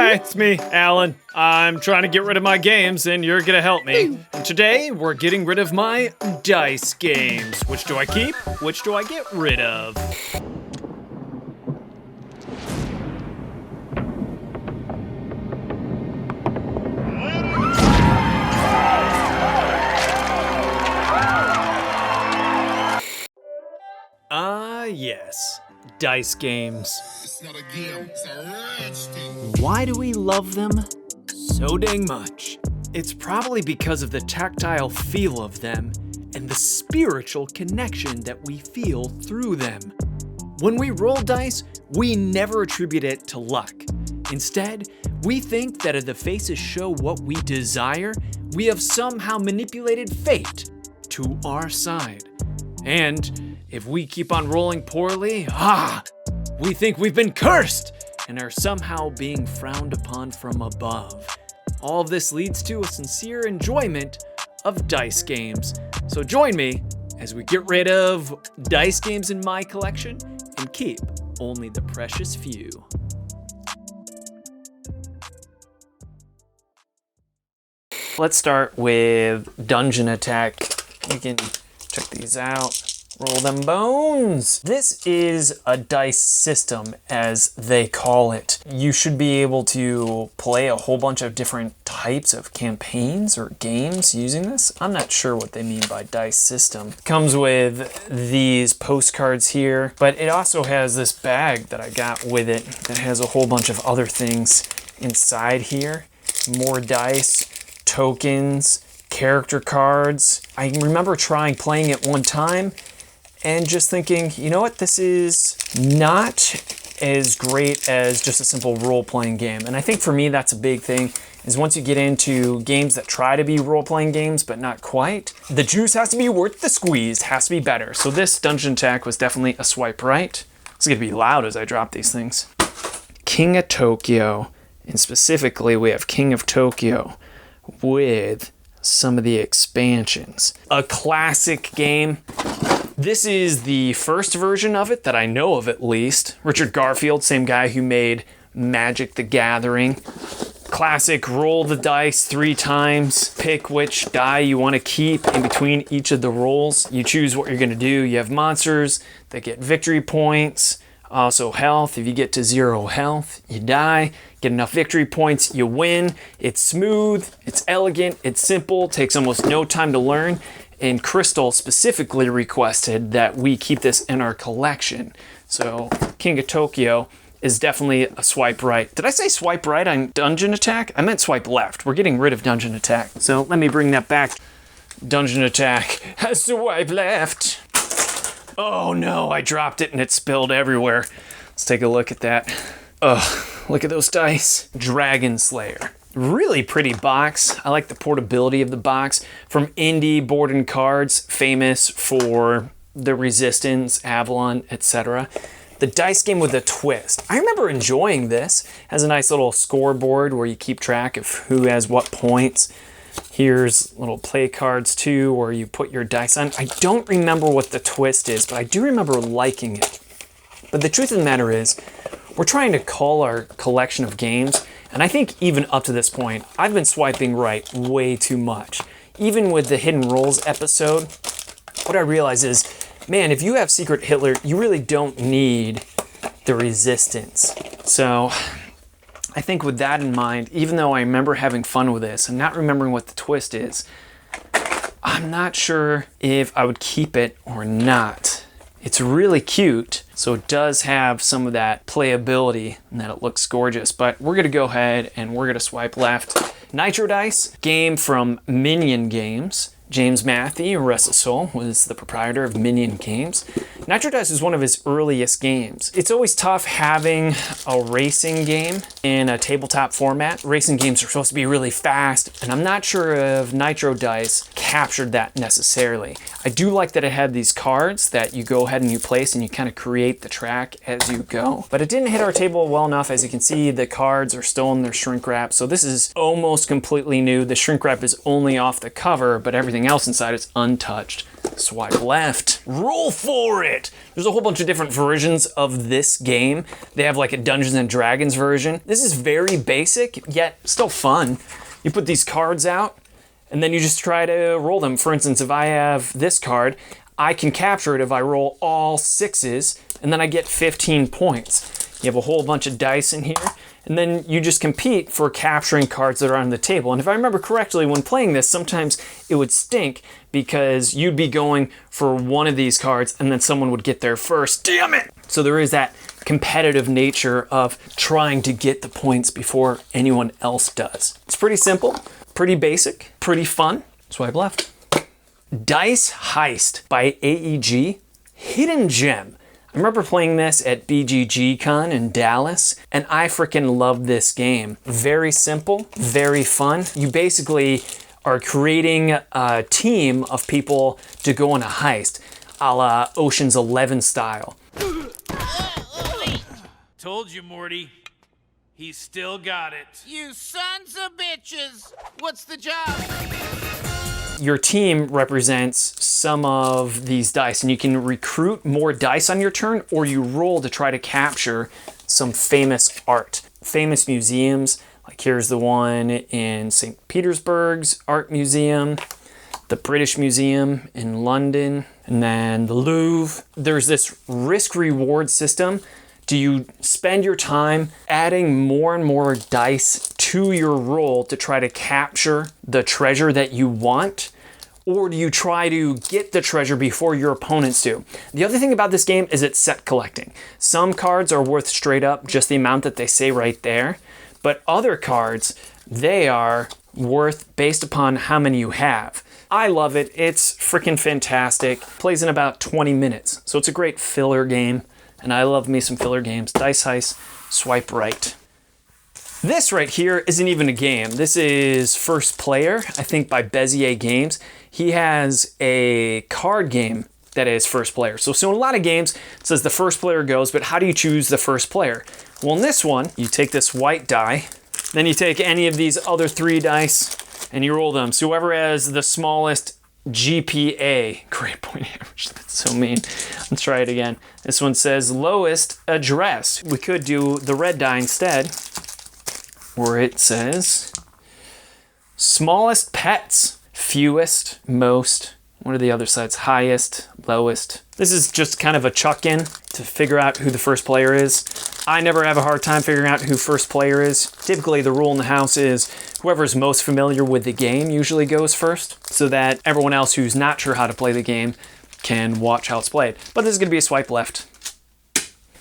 Hi, it's me, Alan. I'm trying to get rid of my games, and you're gonna help me. And today, we're getting rid of my dice games. Which do I keep? Which do I get rid of? Yes. Dice games. It's not a game, it's a rich thing. Why do we love them so dang much? It's probably because of the tactile feel of them and the spiritual connection that we feel through them. When we roll dice, we never attribute it to luck. Instead, we think that if the faces show what we desire, we have somehow manipulated fate to our side. And if we keep on rolling poorly, we think we've been cursed and are somehow being frowned upon from above. All of this leads to a sincere enjoyment of dice games. So join me as we get rid of dice games in my collection and keep only the precious few. Let's start with Dungeon Attack. You can check these out. Roll them bones. This is a dice system, as they call it. You should be able to play a whole bunch of different types of campaigns or games using this. I'm not sure what they mean by dice system. Comes with these postcards here, but it also has this bag that I got with it that has a whole bunch of other things inside here. More dice, tokens, character cards. I remember playing it one time and just thinking, you know what, this is not as great as just a simple role-playing game. And I think for me, that's a big thing, is once you get into games that try to be role-playing games, but not quite, the juice has to be worth the squeeze, has to be better. So this Dungeon Attack was definitely a swipe right. It's gonna be loud as I drop these things. King of Tokyo, and specifically we have King of Tokyo with some of the expansions. A classic game. This is the first version of it that I know of, at least. Richard Garfield, same guy who made Magic the Gathering. Classic, roll the dice 3 times, pick which die you want to keep in between each of the rolls. You choose what you're going to do. You have monsters that get victory points, also health. If you get to 0 health, you die. Get enough victory points, you win. It's smooth, it's elegant, it's simple, takes almost no time to learn. And Crystal specifically requested that we keep this in our collection. So King of Tokyo is definitely a swipe right. Did I say swipe right on Dungeon Attack? I meant swipe left. We're getting rid of Dungeon Attack. So let me bring that back. Dungeon Attack, swipe left. Oh no, I dropped it and it spilled everywhere. Let's take a look at that. Ugh, look at those dice. Dragon Slayer. Really pretty box. I like the portability of the box. From Indie Board and Cards, famous for the Resistance, Avalon, etc. The dice game with a twist. I remember enjoying this. It has a nice little scoreboard where you keep track of who has what points. Here's little play cards too, where you put your dice on. I don't remember what the twist is, but I do remember liking it. But the truth of the matter is, we're trying to cull our collection of games, and I think even up to this point, I've been swiping right way too much. Even with the Hidden Rolls episode, what I realize is, man, if you have Secret Hitler, you really don't need the Resistance. So I think with that in mind, even though I remember having fun with this and not remembering what the twist is, I'm not sure if I would keep it or not. It's really cute, so it does have some of that playability and that it looks gorgeous, but we're gonna go ahead and we're gonna swipe left. Nitro Dice, game from Minion Games. James Matthew, rest his soul, was the proprietor of Minion Games. Nitro Dice is one of his earliest games. It's always tough having a racing game in a tabletop format. Racing games are supposed to be really fast, and I'm not sure if Nitro Dice captured that necessarily. I do like that it had these cards that you go ahead and you place and you kind of create the track as you go. But it didn't hit our table well enough. As you can see, the cards are still in their shrink wrap, so this is almost completely new. The shrink wrap is only off the cover, but everything else inside is untouched. Swipe left. Roll for it! There's a whole bunch of different versions of this game. They have like a Dungeons and Dragons version. This is very basic, yet still fun. You put these cards out, and then you just try to roll them. For instance, if I have this card, I can capture it if I roll all 6s, and then I get 15 points. You have a whole bunch of dice in here, and then you just compete for capturing cards that are on the table. And if I remember correctly, when playing this, sometimes it would stink because you'd be going for one of these cards and then someone would get there first. Damn it! So there is that competitive nature of trying to get the points before anyone else does. It's pretty simple, pretty basic, pretty fun. Swipe left. Dice Heist by AEG. Hidden gem. I remember playing this at BGG Con in Dallas, and I freaking love this game. Very simple, very fun. You basically are creating a team of people to go on a heist, a la Ocean's 11 style. Told you, Morty. He's still got it. You sons of bitches! What's the job? Your team represents some of these dice, and you can recruit more dice on your turn, or you roll to try to capture some famous art. Famous museums, like here's the one in St. Petersburg's Art Museum, the British Museum in London, and then the Louvre. There's this risk-reward system. Do you spend your time adding more and more dice to your roll to try to capture the treasure that you want? Or do you try to get the treasure before your opponents do? The other thing about this game is it's set collecting. Some cards are worth straight up just the amount that they say right there, but other cards, they are worth based upon how many you have. I love it. It's freaking fantastic. Plays in about 20 minutes, so it's a great filler game. And I love me some filler games. Dice Heist, swipe right. This right here isn't even a game. This is First Player, I think by Bezier Games. He has a card game that is First Player. So in a lot of games, it says the first player goes, but how do you choose the first player? Well, in this one, you take this white die, then you take any of these other 3 dice, and you roll them. So whoever has the smallest GPA, grade point average, that's so mean. Let's try it again. This one says lowest address. We could do the red die instead, where it says smallest pets, fewest, most. What are the other sides? Highest, lowest. This is just kind of a chuck-in to figure out who the first player is. I never have a hard time figuring out who first player is. Typically the rule in the house is whoever's most familiar with the game usually goes first, so that everyone else who's not sure how to play the game can watch how it's played. But this is gonna be a swipe left.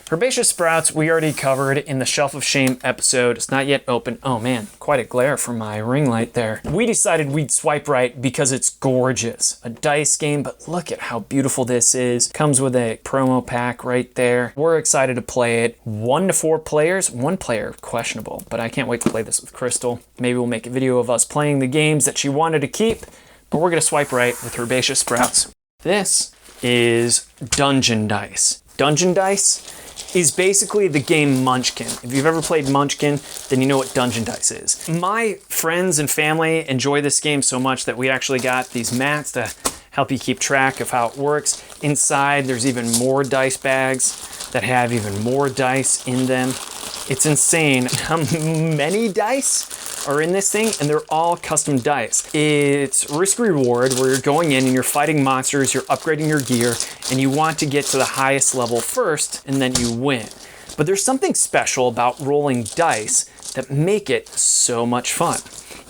Herbaceous Sprouts, we already covered in the Shelf of Shame episode. It's not yet open. Oh man, quite a glare from my ring light there. We decided we'd swipe right because it's gorgeous. A dice game, but look at how beautiful this is. Comes with a promo pack right there. We're excited to play it. 1 to 4 players, 1 player, questionable, but I can't wait to play this with Crystal. Maybe we'll make a video of us playing the games that she wanted to keep, but we're gonna swipe right with Herbaceous Sprouts. This is Dungeon Dice. Dungeon Dice is basically the game Munchkin. If you've ever played Munchkin, then you know what Dungeon Dice is. My friends and family enjoy this game so much that we actually got these mats to help you keep track of how it works. Inside, there's even more dice bags that have even more dice in them. It's insane how many dice are in this thing, and they're all custom dice. It's risk reward, where you're going in and you're fighting monsters, you're upgrading your gear, and you want to get to the highest level first, and then you win. But there's something special about rolling dice that make it so much fun.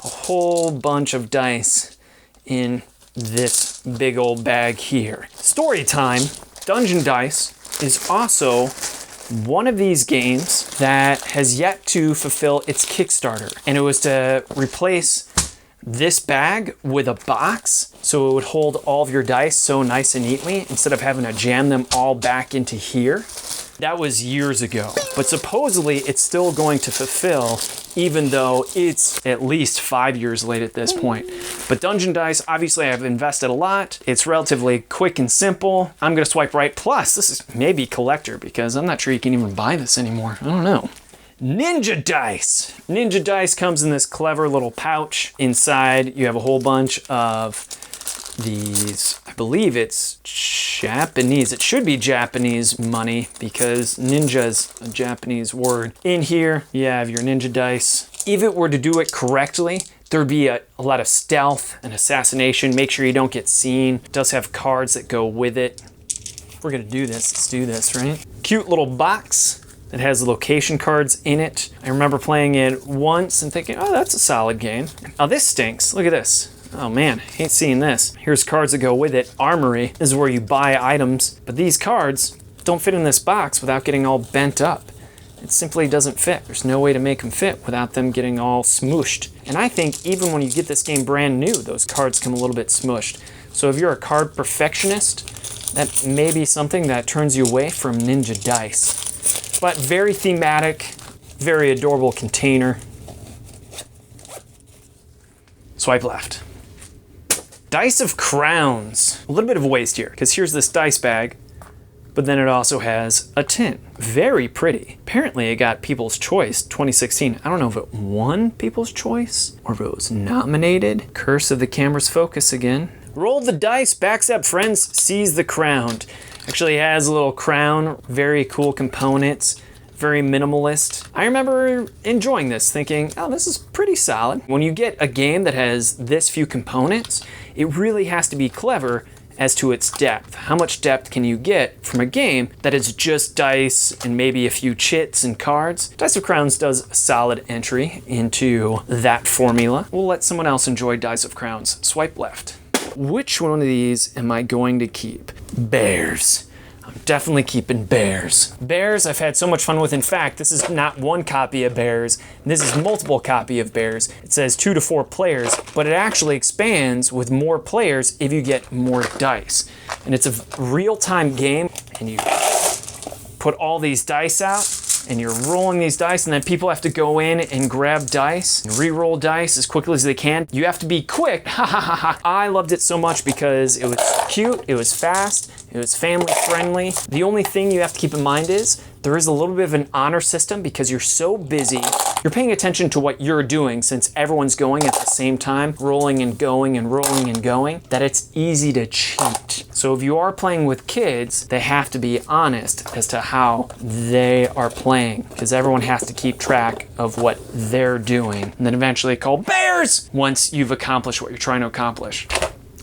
A whole bunch of dice in this big old bag here. Story time, Dungeon Dice is also one of these games that has yet to fulfill its Kickstarter, and it was to replace this bag with a box so it would hold all of your dice so nice and neatly instead of having to jam them all back into here. That was years ago, but supposedly it's still going to fulfill, even though it's at least 5 years late at this point. But Dungeon Dice, obviously I've invested a lot. It's relatively quick and simple. I'm gonna swipe right. Plus, this is maybe collector because I'm not sure you can even buy this anymore. I don't know. Ninja Dice. Ninja Dice comes in this clever little pouch. Inside, you have a whole bunch of these, I believe it's Japanese. It should be Japanese money because ninja is a Japanese word. In here, you have your ninja dice. If it were to do it correctly, there'd be a lot of stealth and assassination. Make sure you don't get seen. It does have cards that go with it. If we're gonna do this, let's do this, right? Cute little box that has location cards in it. I remember playing it once and thinking, oh, that's a solid game. Oh, this stinks. Look at this. Oh man, hate seeing this. Here's cards that go with it. Armory is where you buy items, but these cards don't fit in this box without getting all bent up. It simply doesn't fit. There's no way to make them fit without them getting all smooshed. And I think even when you get this game brand new, those cards come a little bit smooshed. So if you're a card perfectionist, that may be something that turns you away from Ninja Dice. But very thematic, very adorable container. Swipe left. Dice of Crowns. A little bit of a waste here, because here's this dice bag, but then it also has a tin. Very pretty. Apparently it got People's Choice 2016. I don't know if it won People's Choice or if it was nominated. Curse of the camera's focus again. Roll the dice, backs up friends, seize the crown. Actually has a little crown, very cool components, very minimalist. I remember enjoying this, thinking, oh, this is pretty solid. When you get a game that has this few components, it really has to be clever as to its depth. How much depth can you get from a game that is just dice and maybe a few chits and cards? Dice of Crowns does a solid entry into that formula. We'll let someone else enjoy Dice of Crowns. Swipe left. Which one of these am I going to keep? Bears. I'm definitely keeping Bears. Bears I've had so much fun with. In fact, this is not one copy of Bears. This is multiple copy of Bears. It says 2 to 4 players, but it actually expands with more players if you get more dice. And it's a real-time game, and you put all these dice out, and you're rolling these dice, and then people have to go in and grab dice and re-roll dice as quickly as they can. You have to be quick. Ha ha ha ha. I loved it so much because it was cute, it was fast, it was family friendly. The only thing you have to keep in mind is there is a little bit of an honor system because you're so busy. You're paying attention to what you're doing since everyone's going at the same time, rolling and going and rolling and going, that it's easy to cheat. So if you are playing with kids, they have to be honest as to how they are playing because everyone has to keep track of what they're doing and then eventually call Bears once you've accomplished what you're trying to accomplish.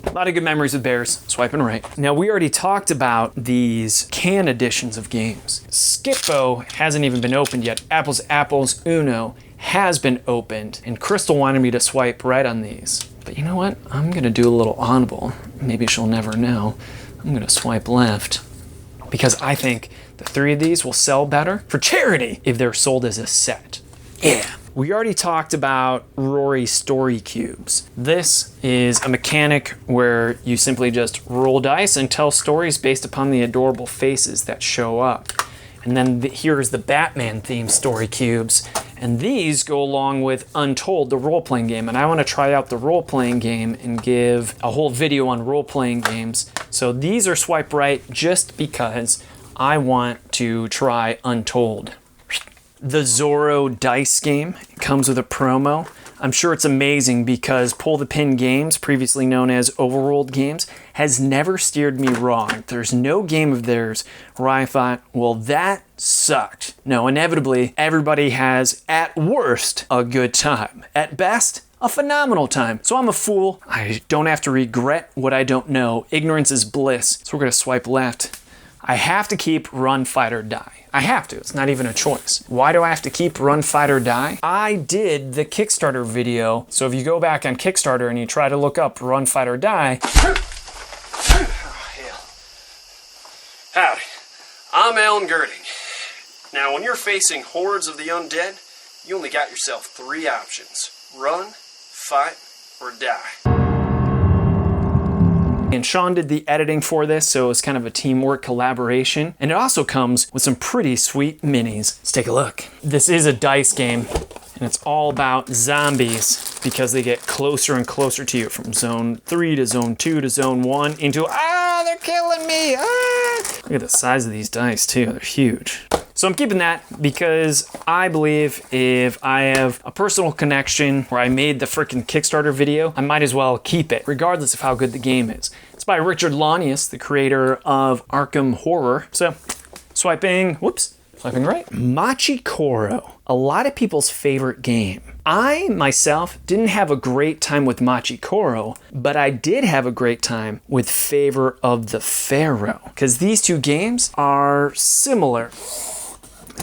A lot of good memories with Bears, swiping right. Now we already talked about these can editions of games. Skip-Bo hasn't even been opened yet. Apples Apples Uno has been opened and Crystal wanted me to swipe right on these. But you know what? I'm gonna do a little audible. Maybe she'll never know. I'm gonna swipe left because I think the 3 of these will sell better for charity if they're sold as a set. Yeah. We already talked about Rory story cubes. This is a mechanic where you simply just roll dice and tell stories based upon the adorable faces that show up. And then here's the Batman themed story cubes. And these go along with Untold, the role-playing game. And I want to try out the role-playing game and give a whole video on role-playing games. So these are swipe right just because I want to try Untold. The Zorro dice game comes with a promo. I'm sure it's amazing because Pull the Pin Games, previously known as Overworld Games, has never steered me wrong. There's no game of theirs where I thought, well, that sucked. No, inevitably, everybody has, at worst, a good time. At best, a phenomenal time. So I'm a fool. I don't have to regret what I don't know. Ignorance is bliss. So we're gonna swipe left. I have to keep Run, Fight, or Die. I have to, it's not even a choice. Why do I have to keep Run, Fight, or Die? I did the Kickstarter video, so if you go back on Kickstarter and you try to look up Run, Fight, or Die. Oh, hell. Howdy, I'm Alan Girding. Now, when you're facing hordes of the undead, you only got yourself 3 options. Run, fight, or die. And Sean did the editing for this, so it was kind of a teamwork collaboration. And it also comes with some pretty sweet minis. Let's take a look. This is a dice game, and it's all about zombies because they get closer and closer to you from zone 3 to zone 2 to zone 1 into, they're killing me, Look at the size of these dice too, they're huge. So I'm keeping that because I believe if I have a personal connection where I made the freaking Kickstarter video, I might as well keep it, regardless of how good the game is. It's by Richard Launius, the creator of Arkham Horror. So swiping right. Machi Koro, a lot of people's favorite game. I, myself, didn't have a great time with Machi Koro, but I did have a great time with Favor of the Pharaoh, because these two games are similar.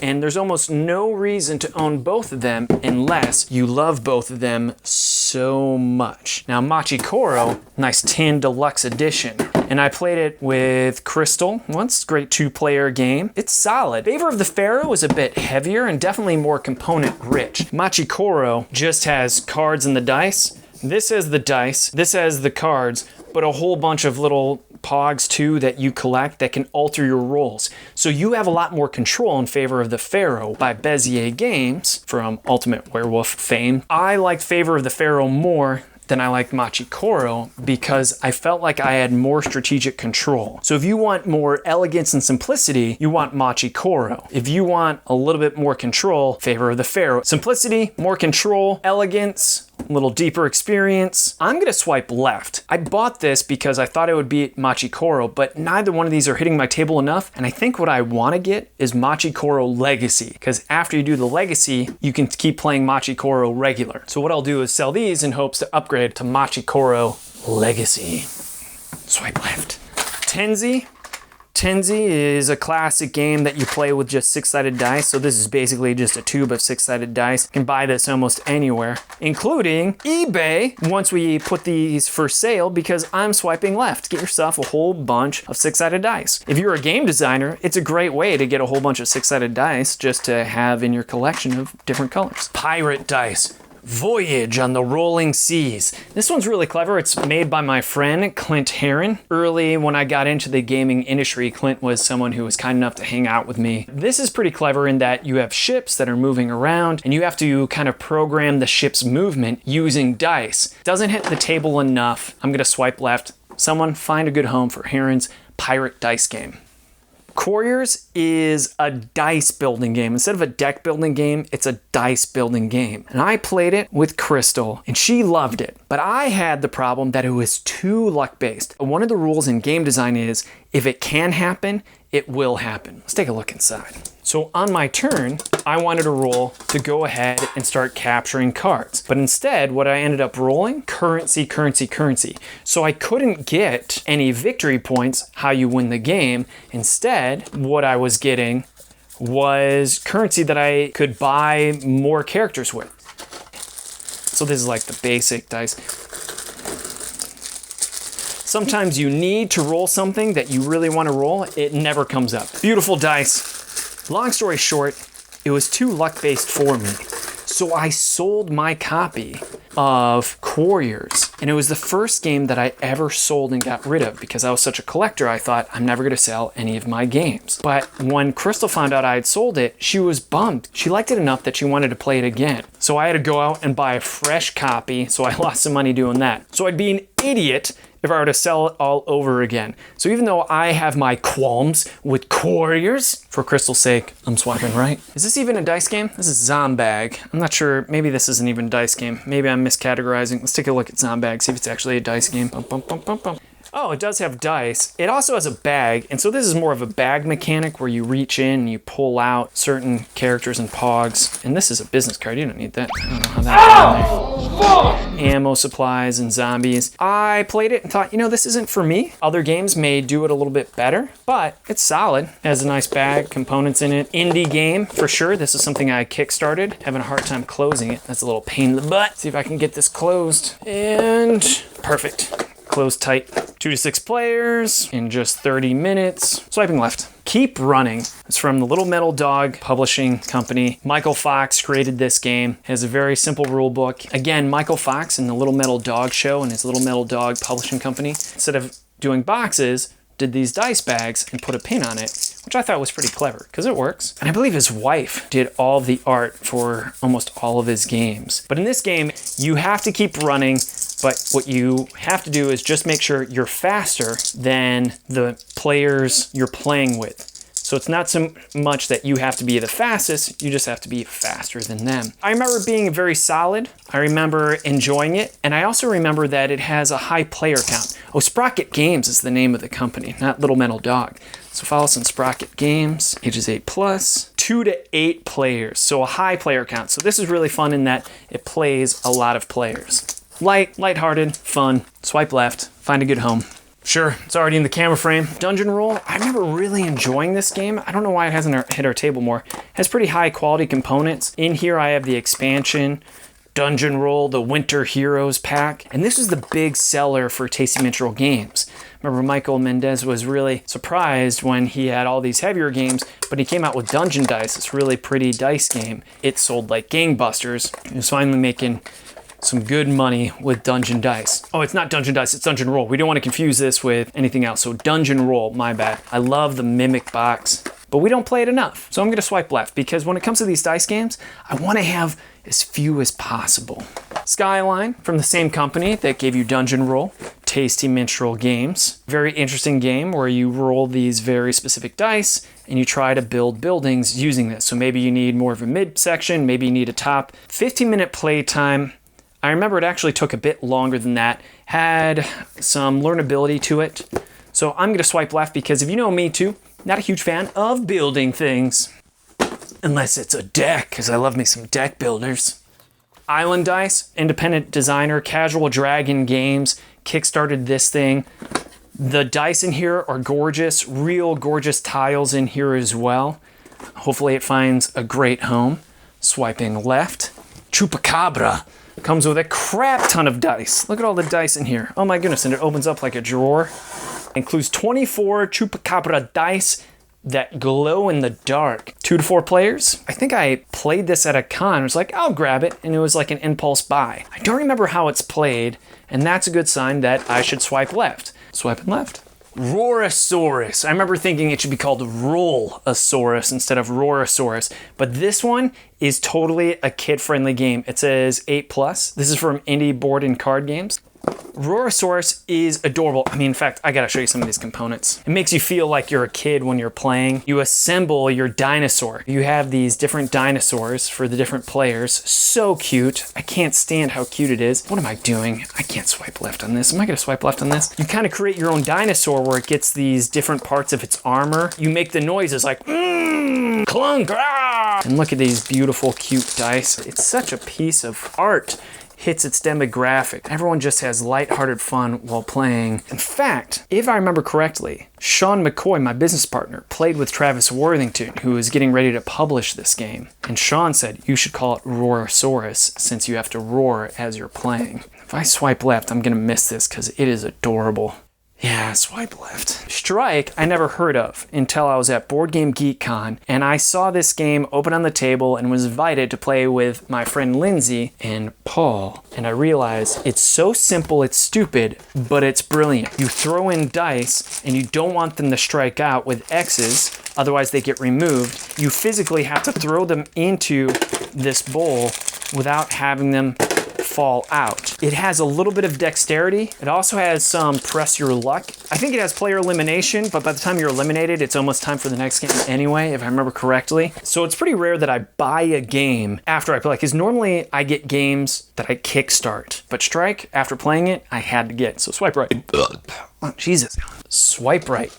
And there's almost no reason to own both of them unless you love both of them so much. Now, Machi Koro, nice tin deluxe edition. And I played it with Crystal once, great 2-player game. It's solid. Favor of the Pharaoh is a bit heavier and definitely more component rich. Machi Koro just has cards and the dice. This has the dice, this has the cards, but a whole bunch of little pogs too that you collect that can alter your rolls. So you have a lot more control in Favor of the Pharaoh by Bezier Games from Ultimate Werewolf fame. I liked Favor of the Pharaoh more than I liked Machi Koro because I felt like I had more strategic control. So if you want more elegance and simplicity, you want Machi Koro. If you want a little bit more control, Favor of the Pharaoh. Simplicity, more control, elegance, a little deeper experience. I'm gonna swipe left. I bought this because I thought it would beat Machi Koro, but neither one of these are hitting my table enough. And I think what I wanna get is Machi Koro Legacy, because after you do the Legacy, you can keep playing Machi Koro regular. So what I'll do is sell these in hopes to upgrade to Machi Koro Legacy. Swipe left. Tenzi. Tenzi is a classic game that you play with just 6-sided dice. So this is basically just a tube of 6-sided dice. You can buy this almost anywhere, including eBay, once we put these for sale, because I'm swiping left. Get yourself a whole bunch of 6-sided dice. If you're a game designer, it's a great way to get a whole bunch of 6-sided dice just to have in your collection of different colors. Pirate dice. Voyage on the Rolling Seas. This one's really clever. It's made by my friend Clint Heron. Early when I got into the gaming industry, Clint was someone who was kind enough to hang out with me. This is pretty clever in that you have ships that are moving around and you have to kind of program the ship's movement using dice. Doesn't hit the table enough. I'm gonna swipe left. Someone find a good home for Heron's pirate dice game. Couriers is a dice building game. Instead of a deck building game, it's a dice building game. And I played it with Crystal and she loved it. But I had the problem that it was too luck-based. One of the rules in game design is if it can happen, it will happen. Let's take a look inside. So on my turn, I wanted to roll to go ahead and start capturing cards. But instead, what I ended up rolling, currency, currency, currency. So I couldn't get any victory points, how you win the game. Instead, what I was getting was currency that I could buy more characters with. So this is like the basic dice. Sometimes you need to roll something that you really want to roll. It never comes up. Beautiful dice. Long story short, it was too luck-based for me. So I sold my copy of Couriers. And it was the first game that I ever sold and got rid of because I was such a collector. I thought I'm never going to sell any of my games. But when Crystal found out I had sold it, she was bummed. She liked it enough that she wanted to play it again. So I had to go out and buy a fresh copy. So I lost some money doing that. So I'd be an idiot if I were to sell it all over again. So even though I have my qualms with Couriers, for Crystal's sake, I'm swiping right. Is this even a dice game? This is Zombag. I'm not sure, maybe this isn't even a dice game. Maybe I'm miscategorizing. Let's take a look at Zombag, see if it's actually a dice game. Bum, bum, bum, bum, bum. Oh, it does have dice. It also has a bag, and so this is more of a bag mechanic where you reach in and you pull out certain characters and pogs. And this is a business card, you don't need that. I don't know how that got in there. Ammo, supplies, and zombies. I played it and thought, you know, this isn't for me. Other games may do it a little bit better, but it's solid. It has a nice bag, components in it. Indie game, for sure. This is something I kickstarted. Having a hard time closing it. That's a little pain in the butt. See if I can get this closed. And perfect. Closed tight. 2 to 6 players in just 30 minutes. Swiping left. Keep Running. It's from the Little Metal Dog publishing company. Michael Fox created this game. It has a very simple rule book. Again, Michael Fox and the Little Metal Dog show and his Little Metal Dog publishing company, instead of doing boxes, did these dice bags and put a pin on it, which I thought was pretty clever because it works. And I believe his wife did all the art for almost all of his games. But in this game, you have to keep running, but what you have to do is just make sure you're faster than the players you're playing with. So it's not so much that you have to be the fastest, you just have to be faster than them. I remember it being very solid. I remember enjoying it. And I also remember that it has a high player count. Oh, Sprocket Games is the name of the company, not Little Metal Dog. So follow us on Sprocket Games, ages 8+, 2 to 8 players. So a high player count. So this is really fun in that it plays a lot of players. Lighthearted, fun, swipe left, find a good home. Sure, it's already in the camera frame. Dungeon Roll, I remember really enjoying this game. I don't know why it hasn't hit our table more. It has pretty high quality components. In here I have the expansion, Dungeon Roll, the Winter Heroes pack, and this is the big seller for Tasty Mitchell Games. Remember Michael Mendez was really surprised when he had all these heavier games, but he came out with Dungeon Dice, this really pretty dice game. It sold like gangbusters. He was finally making some good money with Dungeon Dice. Oh, it's not Dungeon Dice, it's Dungeon Roll. We don't want to confuse this with anything else. So Dungeon Roll, my bad. I love the Mimic box, but we don't play it enough. So I'm gonna swipe left because when it comes to these dice games, I wanna have as few as possible. Skyline, from the same company that gave you Dungeon Roll, Tasty Minstrel Games. Very interesting game where you roll these very specific dice and you try to build buildings using this. So maybe you need more of a midsection, maybe you need a top. 15-minute play time. I remember it actually took a bit longer than that, had some learnability to it. So I'm gonna swipe left because if you know me too, not a huge fan of building things. Unless it's a deck, because I love me some deck builders. Island Dice, independent designer, Casual Dragon Games, kickstarted this thing. The dice in here are gorgeous, real gorgeous tiles in here as well. Hopefully it finds a great home. Swiping left, Chupacabra. Comes with a crap ton of dice. Look at all the dice in here. Oh my goodness, and it opens up like a drawer. Includes 24 Chupacabra dice that glow in the dark. 2 to 4 players. I think I played this at a con. I was like, I'll grab it, and it was like an impulse buy. I don't remember how it's played, and that's a good sign that I should swipe left. Swiping left. Rorasaurus. I remember thinking it should be called Rollasaurus instead of Rorasaurus, but this one is totally a kid-friendly game. It says 8+. This is from Indie Board and Card Games. Rorasaurus is adorable. I mean, in fact, I gotta show you some of these components. It makes you feel like you're a kid when you're playing. You assemble your dinosaur. You have these different dinosaurs for the different players. So cute. I can't stand how cute it is. What am I doing? I can't swipe left on this. Am I gonna swipe left on this? You kind of create your own dinosaur where it gets these different parts of its armor. You make the noises like, clunk, ah! And look at these beautiful, cute dice. It's such a piece of art. Hits its demographic. Everyone just has lighthearted fun while playing. In fact, if I remember correctly, Sean McCoy, my business partner, played with Travis Worthington, who was getting ready to publish this game. And Sean said, you should call it Rorasaurus since you have to roar as you're playing. If I swipe left, I'm gonna miss this because it is adorable. Yeah, swipe left. Strike, I never heard of until I was at Board Game Geek Con, and I saw this game open on the table and was invited to play with my friend Lindsay and Paul. And I realized it's so simple, it's stupid, but it's brilliant. You throw in dice, and you don't want them to strike out with X's, otherwise they get removed. You physically have to throw them into this bowl without having them fall out. It has a little bit of dexterity. It also has some press your luck. I think it has player elimination, but by the time you're eliminated, it's almost time for the next game anyway, if I remember correctly. So it's pretty rare that I buy a game after I play, because normally I get games that I kickstart. But Strike, after playing it, I had to get. So swipe right. Oh, Jesus. Swipe right.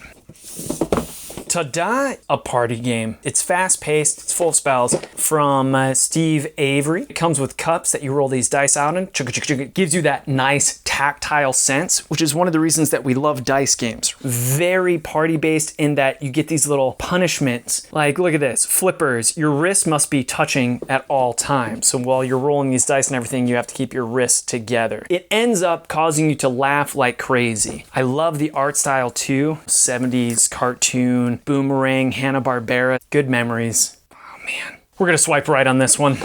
Ta-da! A party game. It's fast-paced, it's full of spells from Steve Avery. It comes with cups that you roll these dice out in. It gives you that nice tactile sense, which is one of the reasons that we love dice games. Very party-based in that you get these little punishments. Like, look at this. Flippers. Your wrist must be touching at all times. So while you're rolling these dice and everything, you have to keep your wrists together. It ends up causing you to laugh like crazy. I love the art style too. 70s cartoon. Boomerang, Hanna-Barbera, good memories. Oh man. We're gonna swipe right on this one.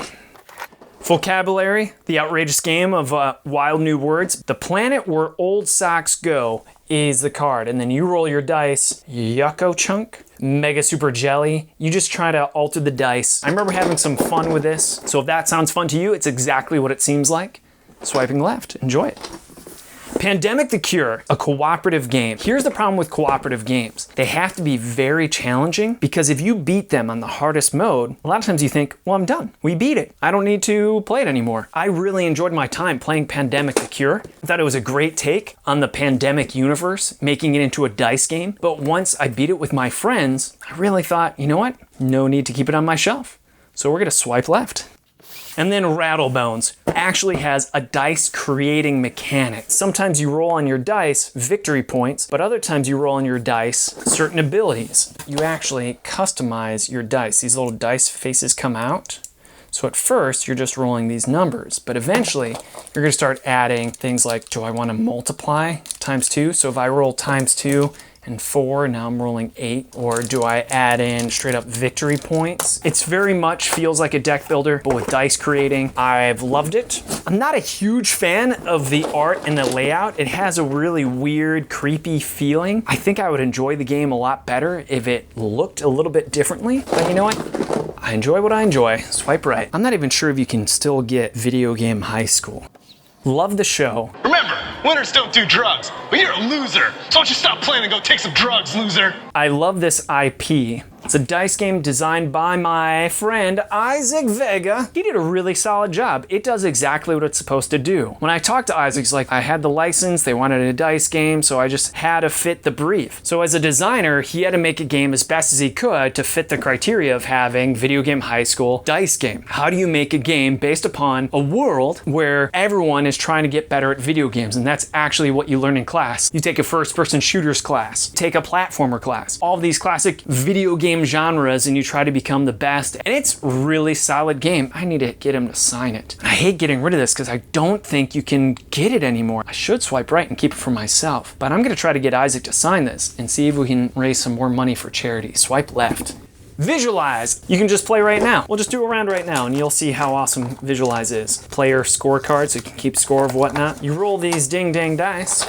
Vocabulary, the outrageous game of wild new words. The planet where old socks go is the card, and then you roll your dice. Yucko Chunk, Mega Super Jelly. You just try to alter the dice. I remember having some fun with this, so if that sounds fun to you, it's exactly what it seems like. Swiping left, enjoy it. Pandemic the Cure, a cooperative game. Here's the problem with cooperative games. They have to be very challenging because if you beat them on the hardest mode, a lot of times you think, well, I'm done. We beat it. I don't need to play it anymore. I really enjoyed my time playing Pandemic the Cure. I thought it was a great take on the pandemic universe, making it into a dice game. But once I beat it with my friends, I really thought, you know what? No need to keep it on my shelf. So we're gonna swipe left. And then Rattlebones actually has a dice creating mechanic. Sometimes you roll on your dice victory points, but other times you roll on your dice certain abilities. You actually customize your dice. These little dice faces come out. So at first you're just rolling these numbers, but eventually you're gonna start adding things like, do I wanna multiply ×2? So if I roll ×2 and 4, now I'm rolling 8, or do I add in straight up victory points? It's very much feels like a deck builder, but with dice creating. I've loved it. I'm not a huge fan of the art and the layout. It has a really weird, creepy feeling. I think I would enjoy the game a lot better if it looked a little bit differently, but you know what? I enjoy what I enjoy. Swipe right. I'm not even sure if you can still get Video Game High School. Love the show. Remember, winners don't do drugs, but you're a loser. So why don't you stop playing and go take some drugs, loser? I love this IP. It's a dice game designed by my friend Isaac Vega. He did a really solid job. It does exactly what it's supposed to do. When I talked to Isaac, he's like, I had the license, they wanted a dice game, so I just had to fit the brief. So as a designer, he had to make a game as best as he could to fit the criteria of having Video Game High School dice game. How do you make a game based upon a world where everyone is trying to get better at video games? And that's actually what you learn in class. You take a first-person shooters class, take a platformer class, all of these classic video game genres, and you try to become the best. And it's a really solid game. I need to get him to sign it. I hate getting rid of this because I don't think you can get it anymore. I should swipe right and keep it for myself, but I'm gonna try to get Isaac to sign this and see if we can raise some more money for charity. Swipe left. Visualize. You can just play right now. We'll just do a round right now and you'll see how awesome Visualize is. Player scorecard, so you can keep score of whatnot. You roll these ding dang dice,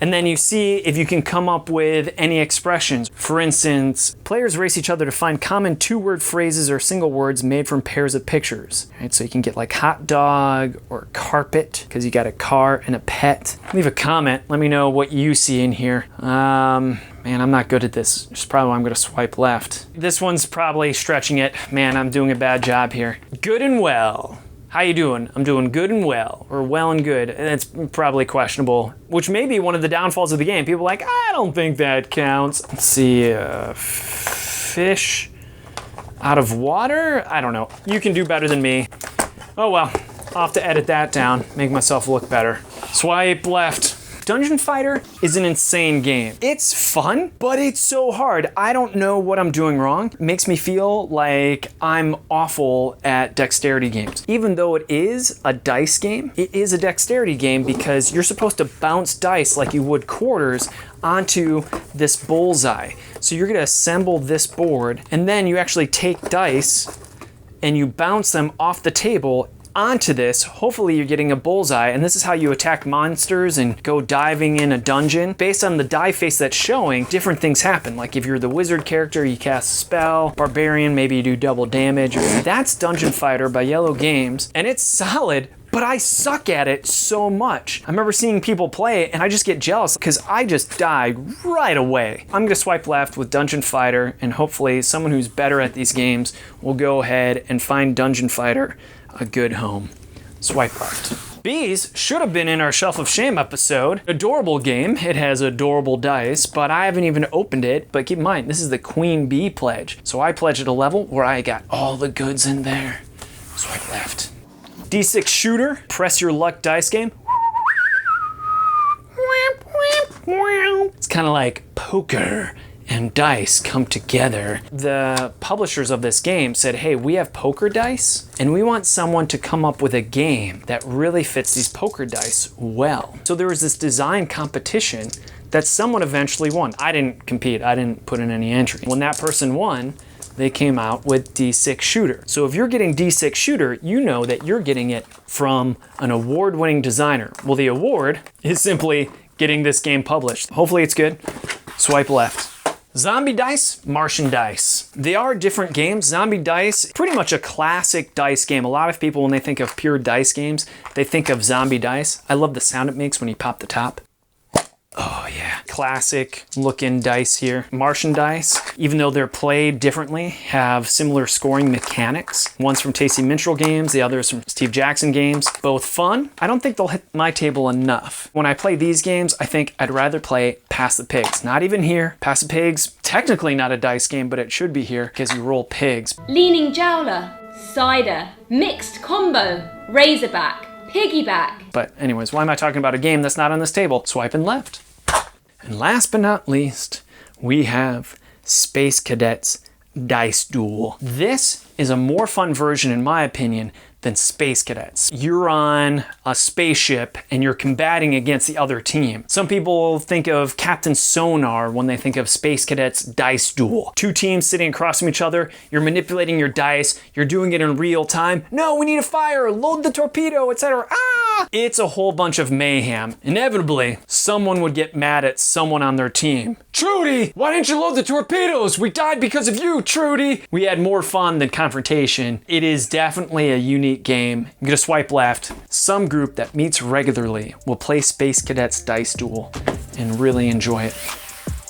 and then you see if you can come up with any expressions. For instance, players race each other to find common two-word phrases or single words made from pairs of pictures. Right, so you can get like hot dog or carpet, because you got a car and a pet. Leave a comment. Let me know what you see in here. Man, I'm not good at this. It's probably why I'm gonna swipe left. This one's probably stretching it. Man, I'm doing a bad job here. Good and well. How you doing? I'm doing good and well, or well and good. And it's probably questionable, which may be one of the downfalls of the game. People are like, I don't think that counts. Let's see, fish out of water? I don't know. You can do better than me. Oh well, I'll have to edit that down, make myself look better. Swipe left. Dungeon Fighter is an insane game. It's fun, but it's so hard. I don't know what I'm doing wrong. It makes me feel like I'm awful at dexterity games. Even though it is a dice game, it is a dexterity game because you're supposed to bounce dice like you would quarters onto this bullseye. So you're gonna assemble this board, and then you actually take dice and you bounce them off the table onto this. Hopefully you're getting a bullseye, and this is how you attack monsters and go diving in a dungeon. Based on the die face that's showing, different things happen. Like if you're the wizard character, you cast a spell. Barbarian, maybe you do double damage. That's Dungeon Fighter by Yellow Games, and it's solid, but I suck at it so much. I remember seeing people play it and I just get jealous because I just died right away. I'm gonna swipe left with Dungeon Fighter, and hopefully someone who's better at these games will go ahead and find Dungeon Fighter a good home. Swipe left. Bees should have been in our Shelf of Shame episode. Adorable game. It has adorable dice, but I haven't even opened it. But keep in mind, this is the Queen Bee pledge. So I pledged at a level where I got all the goods in there. Swipe left. D6 shooter, press your luck dice game. It's kind of like poker and dice come together. The publishers of this game said, hey, we have poker dice and we want someone to come up with a game that really fits these poker dice well. So there was this design competition that someone eventually won. I didn't compete, I didn't put in any entry. When that person won, they came out with D6 Shooter. So if you're getting D6 Shooter, you know that you're getting it from an award-winning designer. Well, the award is simply getting this game published. Hopefully it's good. Swipe left. Zombie Dice, Martian Dice. They are different games. Zombie Dice, pretty much a classic dice game. A lot of people, when they think of pure dice games, they think of Zombie Dice. I love the sound it makes when you pop the top. Oh yeah, classic looking dice here. Martian Dice, even though they're played differently, have similar scoring mechanics. One's from Tasty Minstrel Games, the other's from Steve Jackson Games. Both fun. I don't think they'll hit my table enough. When I play these games, I think I'd rather play Pass the Pigs. Not even here. Pass the Pigs, technically not a dice game, but it should be here because you roll pigs. Leaning Jowler, Cider, Mixed Combo, Razorback, Piggyback. But anyways, why am I talking about a game that's not on this table? Swiping left. And last but not least, we have Space Cadets Dice Duel. This is a more fun version, in my opinion, than Space Cadets. You're on a spaceship and you're combating against the other team. Some people think of Captain Sonar when they think of Space Cadets Dice Duel. Two teams sitting across from each other, you're manipulating your dice, you're doing it in real time. No, we need a fire, load the torpedo, etc. Ah! It's a whole bunch of mayhem. Inevitably, someone would get mad at someone on their team. Trudy, why didn't you load the torpedoes? We died because of you, Trudy. We had more fun than confrontation. It is definitely a unique game. I'm gonna swipe left. Some group that meets regularly will play Space Cadets Dice Duel and really enjoy it.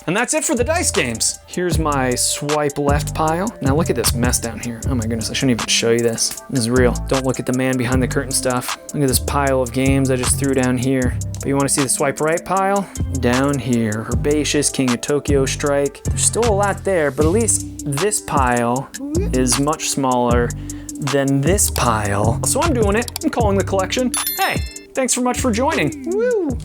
And that's it for the dice games. Here's my swipe left pile. Now look at this mess down here. Oh my goodness, I shouldn't even show you this. This is real. Don't look at the man behind the curtain stuff. Look at this pile of games I just threw down here. But you wanna see the swipe right pile? Down here, Herbaceous, King of Tokyo Strike. There's still a lot there, but at least this pile is much smaller than this pile. So I'm doing it. I'm calling the collection. Hey, thanks so much for joining. Woo!